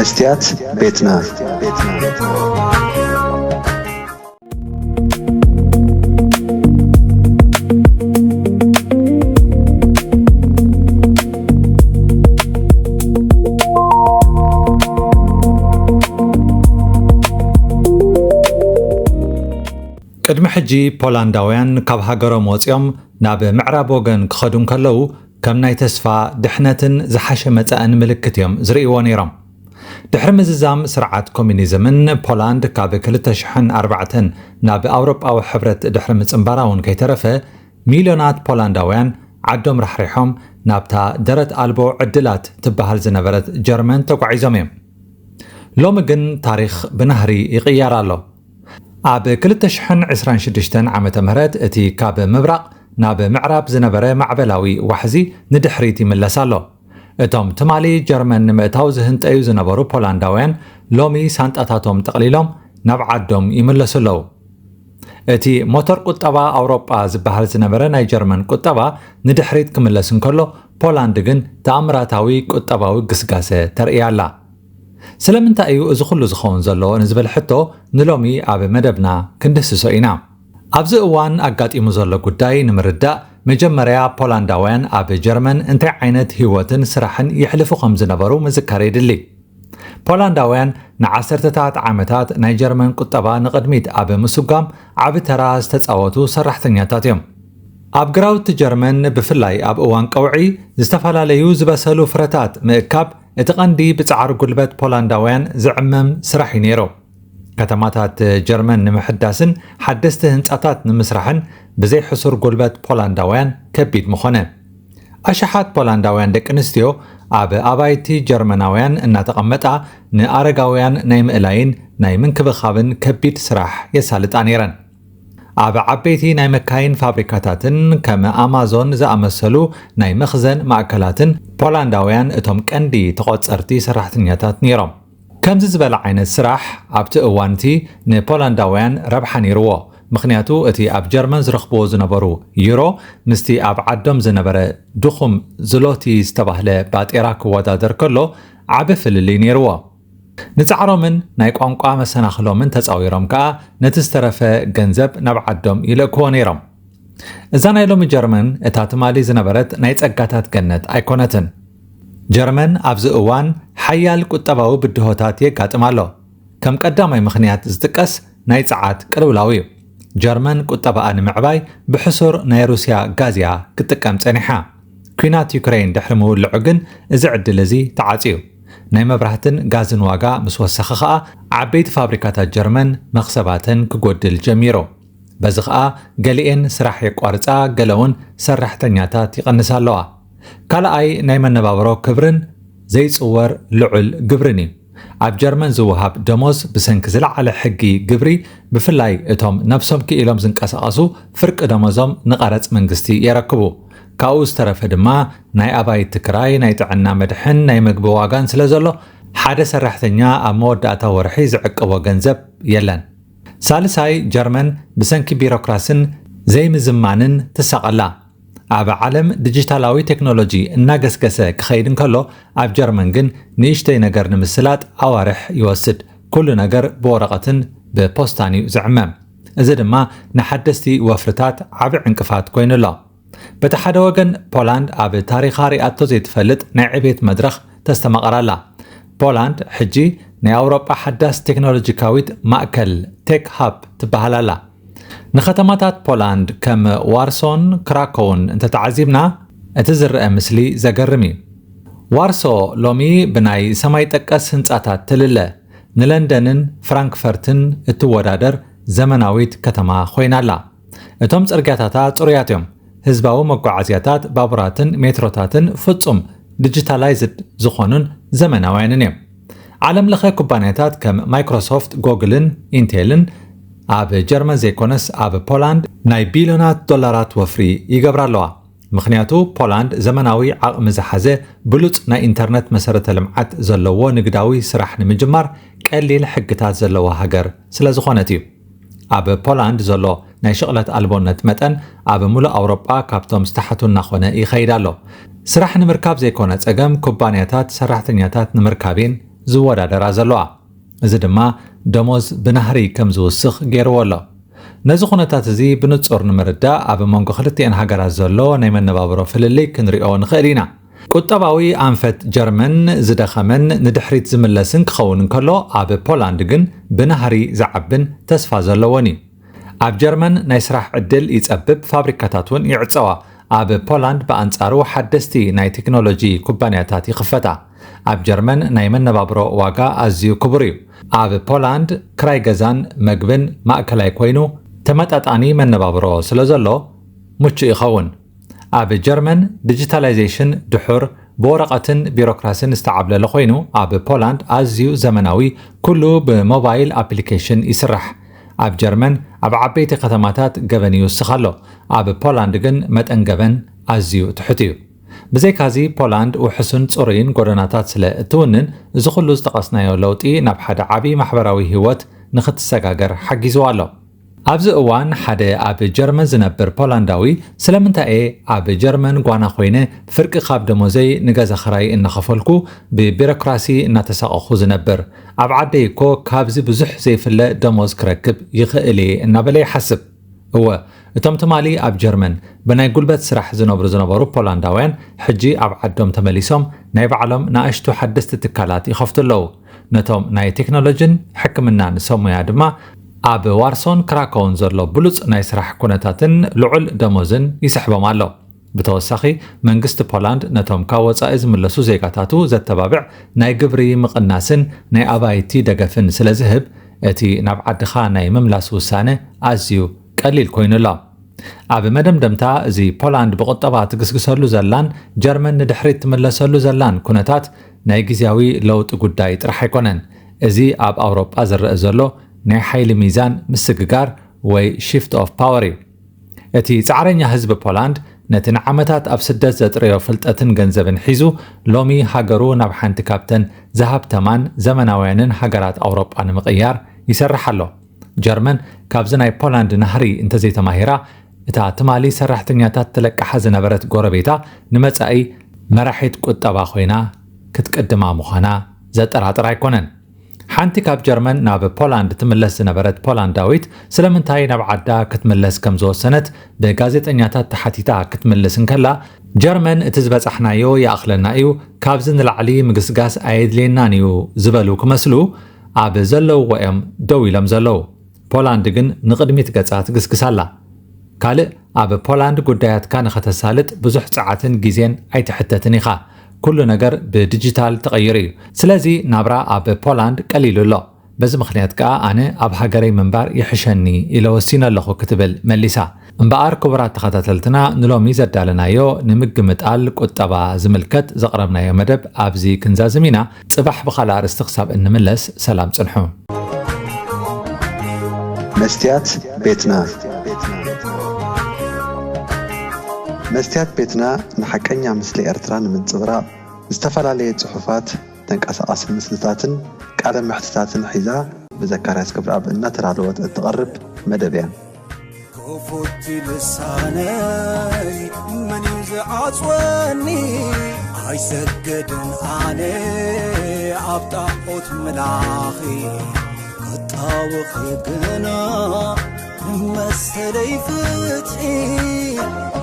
Mestyat Betna. ቅድሚ ሕጂ ፖላንዳውያን ካብ ሃገሮም ወፂኦም ናብ ምዕራብ ወገን ክኸዱን ከለዉ ከም ናይ ተስፋ ድሕነትን ዝሓሸ መጻእን ምልክት እዮም ዝርእይዎ ነይሮም። ድሕሪ ምዝዛም ስርዓት ኮሚኒዝምን ፖላንድ ካብ 2004 ናብ ኣውሮጳዊ ሕብረት ድሕሪ ምጽምባራ እውን ከይተረፈ ሚልዮናት ፖላንዳውያን ዓዶም ራሕሪሖም ናብታ ደረት ኣልቦ ዕድላት ትበሃል ዝነበረት ጀርመን ተጓዒዞም እዮም። ሎሚ ግን ታሪኽ ብናህሪ ይቕያር ኣሎ። ኣብ 2026 ዓመተ ምህረት እቲ ካብ ምብራቕ ናብ ምዕራብ ዝነበረ ማዕበላዊ ዋሕዚ ንድሕሪት ይምለስ ኣሎ። እቶም ትማሊ ጀርመን ንምእታው ዝህንጠዩ ዝነበሩ ፖላንዳውያን ሎሚ ሳንጣታቶም ጠቕሊሎም ናብ ዓዶም ይምለሱ ኣለዉ። እቲ ሞተር ቁጠባ ኣውሮጳ ዝበሃል ዝነበረ ናይ ጀርመን ቁጠባ ንድሕሪት ክምለስ እንከሎ ፖላንድ ግን ተኣምራታዊ ቁጠባዊ ግስጋሴ ተርኢ ኣላ። ስለምንታይ እዩ እዚ ኩሉ ዝኸውን ዘለዎ ንዝብል ሕቶ ንሎሚ ኣብ መደብና ክንድህስሶ ኢና። ኣብዚ እዋን ኣጋጢሙ ዘሎ ጉዳይ ንምርዳእ መጀመርያ ፖላንዳውያን ኣብ ጀርመን እንታይ ዓይነት ህይወትን ስራሕን ይሕልፉ ከም ዝነበሩ ምዝካር የድሊ። ፖላንዳውያን ንዓሰርተታት ዓመታት ናይ ጀርመን ቁጠባ ንቕድሚት ኣብ ምስጓም ዓብ ተራ ዝተፃወቱ ሰራሕተኛታት እዮም። ኣብ ግራውቲ ጀርመን ብፍላይ ኣብ እዋን ቀውዒ ዝተፈላለዩ ዝበሰሉ ፍረታት ምእካብ እቲ ቀንዲ ብፃዕሪ ጉልበት ፖላንዳውያን ዝዕመም ስራሕ እዩ ነይሩ። ከተማታት ጀርመን ንምሕዳስን ሓደስቲ ህንፃታት ንምስራሕን ብዘይ ሕሱር ጉልበት ፖላንዳውያን ከቢድ ምኾነ። ኣሽሓት ፖላንዳውያን ደቂ ኣንስትዮ ኣብ ኣባይቲ ጀርመናውያን እናተቐመጣ ንኣረጋውያን ናይ ምእላይን ናይ ምንክብኻብን ከቢድ ስራሕ የሳልጣ ነይረን። ኣብ ዓበይቲ ናይ መካይን ፋብሪካታትን ከም ኣማዞን ዝኣመሰሉ ናይ መኽዘን ማእከላትን ፖላንዳውያን እቶም ቀንዲ ተቖፀርቲ ሰራሕተኛታት ነይሮም። ከምዚ ዝበለ ዓይነት ስራሕ ኣብቲ እዋንቲ ንፖላንዳውያን ረብሓ ነይርዎ። ምክንያቱ እቲ ኣብ ጀርመን ዝረኽብዎ ዝነበሩ ዩሮ ምስቲ ኣብ ዓዶም ዝነበረ ድኹም ዝሎቲ ዝተባህለ ባጤራ ክወዳደር ከሎ ዓብ ፍልልይ ነይርዎ። ንፃዕሮምን ናይ ቋንቋ መሰናኽሎምን ተፃዊሮም ከዓ ነቲ ዝተረፈ ገንዘብ ናብ ዓዶም ይልእክዎ ነይሮም። እዛ ናይ ሎሚ ጀርመን እታ ትማሊ ዝነበረት ናይ ፀጋታት ገነት ኣይኮነትን። ጀርመን ኣብዚ እዋን ሓያል ቁጠባዊ ብድሆታት የጋጥም ኣሎ። ከም ቀዳማይ ምኽንያት ዝጥቀስ ናይ ፀዓት ቅልውላው እዩ። ጀርመን ቁጠባኣ ንምዕባይ ብሕሱር ናይ ሩስያ ጋዝያ ክትጥቀም ፀኒሓ። ኩናት ዩክሬን ድሕሪ ምውልዑ ግን እዚ ዕድል እዚ ተዓፅዩ። ናይ መብራህትን ጋዝን ዋጋ ምስ ወሰኸ ከዓ ዓበይቲ ፋብሪካታት ጀርመን መኽሰባትን ክጎድል ጀሚሩ። በዚ ከዓ ገሊአን ስራሕ የቋርፃ፣ ገለውን ሰራሕተኛታት ይቐንሳ ኣለዋ። ካልኣይ ናይ መነባብሮ ክብርን ዘይፅወር ልዑል ግብርን እዩ። ኣብ ጀርመን ዝውሃብ ደሞዝ ብሰንኪ ዝለዓለ ሕጊ ግብሪ ብፍላይ እቶም ነፍሶም ክኢሎም ዝንቀሳቐሱ ፍርቂ ደሞዞም ንቐረፅ መንግስቲ የረክቡ። ካብኡ ዝተረፈ ድማ ናይ ኣባይቲ ክራይ፣ ናይ ጥዕና መድሕን ናይ ምግቢ ዋጋን ስለ ዘሎ ሓደ ሰራሕተኛ ኣብ መወዳእታ ወርሒ ዝዕቅቦ ገንዘብ የለን። ሳልሳይ ጀርመን ብሰንኪ ቢሮክራስን ዘይምዝማንን ትሳቐላ። ኣብ ዓለም ዲጂታላዊ ቴክኖሎጂ እናገስገሰ ክኸይድ እንከሎ ኣብ ጀርመን ግን ንእሽተይ ነገር ንምስላጥ ኣዋርሕ ይወስድ። ኩሉ ነገር ብወረቐትን ብፖስታን እዩ ዝዕመም። እዚ ድማ ንሓደስቲ ወፍርታት ዓብ ዕንቅፋት ኮይኑ ኣሎ። በቲ ሓደ ወገን ፖላንድ ኣብ ታሪኻ ሪኣቶ ዘይትፈልጥ ናይ ዕቤት መድረኽ ተስተማቐራላ። ፖላንድ ሕጂ ናይ ኣውሮጳ ሓዳስ ቴክኖሎጂካዊት ማእከል ቴክ ሃብ ትበሃላላ። ንኸተማታት ፖላንድ ከም ዋርሶን ክራኮውን እንተተዓዚብና እቲ ዝርአ ምስሊ ዘገርም እዩ። ዋርሶ ሎሚ ብናይ ሰማይ ጠቀስ ህንፃታት ትልለ፣ ንለንደንን ፍራንክፈርትን እትወዳደር ዘመናዊት ከተማ ኮይናላ። እቶም ፅርግያታታ ጽሩያት እዮም። ህዝባዊ መጓዓዝያታት ባቡራትን ሜትሮታትን ፍጹም ዲጂታላይዝድ ዝኾኑን ዘመናውያንን እዮም። ዓለም ለኸ ኩባንያታት ከም ማይክሮሶፍት፣ ጎግልን ኢንቴልን ኣብ ጀርመን ዘይኮነስ ኣብ ፖላንድ ናይ ቢልዮናት ዶላራት ወፍሪ ይገብራ ኣለዋ። ምክንያቱ ፖላንድ ዘመናዊ ዓቕሚ ዝሓዘ ብሉፅ ናይ ኢንተርነት መሰረተ ልምዓት ዘለዎ ንግዳዊ ስራሕ ንምጅማር ቀሊል ሕግታት ዘለዎ ሃገር ስለ ዝኾነት እዩ። ኣብ ፖላንድ ዘሎ ናይ ሽቕለት ኣልቦነት መጠን ኣብ ሙሉእ ኣውሮጳ ካብቶም ዝተሓቱ እናኾነ ይኸይድ ኣሎ። ስራሕ ንምርካብ ዘይኮነ ፀገም ኩባንያታት ሰራሕተኛታት ንምርካቤን ዝወዳደራ ዘለዋ እዚ ድማ ደሞዝ ብናህሪ ከም ዝውስኽ ገይርዎ ኣሎ ነዚ ኩነታት እዚ ብንጹር ንምርዳእ ኣብ መንጎ ክልቲአን ሃገራት ዘሎ ናይ መነባብሮ ፍልልይ ክንሪኦ ንኽእል ኢና ቁጠባዊ ኣንፈት ጀርመን ዝደኸመን ንድሕሪት ዝምለስን ክኸውን እንከሎ ኣብ ፖላንድ ግን ብናህሪ ዝዓብን ተስፋ ዘለዎን እዩ ኣብ ጀርመን ናይ ስራሕ ዕድል ይጸብብ ፋብሪካታት እውን ይዕጸዋ ኣብ ፖላንድ በኣንጻሩ ሓደስቲ ናይ ቴክኖሎጂ ኩባንያታት ይኽፈታ ኣብ ጀርመን ናይ መነባብሮ ዋጋ ኣዝዩ ክቡር እዩ ኣብ ፖላንድ ክራይ ገዛን መግብን ማእከላይ ኮይኑ ተመጣጣኒ መነባብሮ ስለ ዘሎ ምቹእ ይኸውን ኣብ ጀርመን ዲጂታላይዜሽን ድሑር ብወረቐትን ቢሮክራስን ዝተዓብለለ ኮይኑ ኣብ ፖላንድ ኣዝዩ ዘመናዊ ኩሉ ብሞባይል ኣፕሊኬሽን ይስራሕ ኣብ ጀርመን ኣብ ዓበይቲ ከተማታት ገበን ይውስኽ ኣሎ ኣብ ፖላንድ ግን መጠን ገበን ኣዝዩ ትሑት እዩ ብዘይካዚ ፖላንድ ውሕሱን ጽሩይን ጎደናታት ስለ እትውንን እዚ ኩሉ ዝተቐስናዮ ለውጢ ናብ ሓደ ዓብዪ ማሕበራዊ ህይወት ንኽትሰጋገር ሓጊዝዋ ኣሎ ኣብዚ እዋን ሓደ ኣብ ጀርመን ዝነብር ፖላንዳዊ ስለምንታይ ኣብ ጀርመን ጓና ኮይነ ፍርቂ ካብ ደሞዘይ ንገዛ ኽራይ እናኸፈልኩ ብቢሮክራሲ እናተሰቐኹ ዝነብር ኣብ ዓደይ እኮ ካብዚ ብዙሕ ዘይፍለ ደሞዝ ክረክብ ይኽእል እናበለ ይሓስብ እወ እቶም ትማሊ ኣብ ጀርመን ብናይ ጉልበት ስራሕ ዝነበሩ ፖላንዳውያን ሕጂ ኣብ ዓዶም ተመሊሶም ናይ ባዕሎም ንኣሽቱ ሓደስቲ ትካላት ይኸፍቱ ኣለዉ ነቶም ናይ ቴክኖሎጂን ሕክምናን ሰሙያ ድማ ኣብ ዋርሶን ክራኮውን ዘሎ ብሉጽ ናይ ስራሕ ኩነታትን ልዑል ደሞዝን ይስሕቦም ኣሎ ብተወሳኺ መንግስቲ ፖላንድ ነቶም ካብ ወጻኢ ዝምለሱ ዜጋታቱ ዘተባብዕ ናይ ግብሪ ምቕናስን ናይ ኣባይቲ ደገፍን ስለ ዝህብ እቲ ናብ ዓድኻ ናይ ምምላስ ውሳነ ኣዝዩ ቀሊል ኮይኑ ኣሎ ኣብ መደምደምታ እዚ ፖላንድ ብቁጠባ ትግስግሰሉ ዘላን ጀርመን ንድሕሪት ትምለሰሉ ዘላን ኩነታት ናይ ግዝያዊ ለውጢ ጉዳይ ጥራሕ ኣይኮነን እዚ ኣብ ኣውሮጳ ዝረአ ዘሎ ናይ ሓይሊ ሚዛን ምስግጋር ወይ shift of power እዩ እቲ ጻዕረኛ ህዝቢ ፖላንድ ነቲ ንዓመታት ኣብ ስደት ዘጥረዮ ፍልጠትን ገንዘብን ሒዙ ሎሚ ሃገሩ ናብ ሓንቲ ካብተን ዝሃብተማን ዘመናውያንን ሃገራት ኣውሮጳ ንምቕያር ይሰርሕ ኣሎ ጀርመን ካብዚ ናይ ፖላንድ ናህሪ እንተዘይተማሂራ እታ ትማሊ ሰራሕተኛታት ተለቃሓ ዝነበረት ጎረቤታ ንመጻኢ መራሒት ቁጠባ ኮይና ክትቅድማ ምዃና ዘጠራጥር ኣይኮነን ሓንቲ ካብ ጀርመን ናብ ፖላንድ ትምለስ ዝነበረት ፖላንዳዊት ስለምንታይ ናብ ዓዳ ክትምለስ ከም ዝወሰነት ብጋዜጠኛታት ተሓቲታ ክትምለስ እንከላ ጀርመን እቲ ዝበጻሕናዮ ይኣኽለና እዩ ካብዚ ንላዕሊ ምግስጋስ ኣየድልየናን እዩ ዝበሉ ክመስሉ ኣብ ዘለውዎ እዮም ደው ኢሎም ዘለዉ ፖላንድ ግን ንቕድሚት ገጻ ትግስግሳላ ካልእ ኣብ ፖላንድ ጉዳያትካ ንኸተሳልጥ ብዙሕ ፀዓትን ግዜን ኣይትሕተትን ኢኻ ኩሉ ነገር ብዲጂታል ተቐይሩ እዩ ስለዚ ናብራ ኣብ ፖላንድ ቀሊሉ ኣሎ በዚ ምኽንያት ከዓ ኣነ ኣብ ሃገረይ ምንባር ይሕሸኒ ኢለ ወሲነ ኣለኹ ክትብል መሊሳ እምበኣር ክቡራት ተኸታተልትና ንሎሚ ዘዳለናዮ ንምግምጣል ቁጠባ ዝምልከት ዘቕረብናዮ መደብ ኣብዚ ክንዛዝም ኢና ጽባሕ ብኻልእ ኣርእስቲ ክሳብ እንምለስ ሰላም ጽንሑ መስትያት ቤትና መስትያት ቤትና ንሐቀኛ ምስሊ ኤርትራ ንምንጽብራቕ ዝተፈላለዩ ጽሑፋት ተንቀሳቓሲ ምስልታትን ቃለ መሕትታትን ሒዛ ብዘካርያስ ክብረኣብ እናተዳለወት እትቐርብ መደብ እያ كفوت لساني من يزعصوني هاي سجدن علي عبطاقوت ملاخي قطاوخ يقنا مسلي فتحي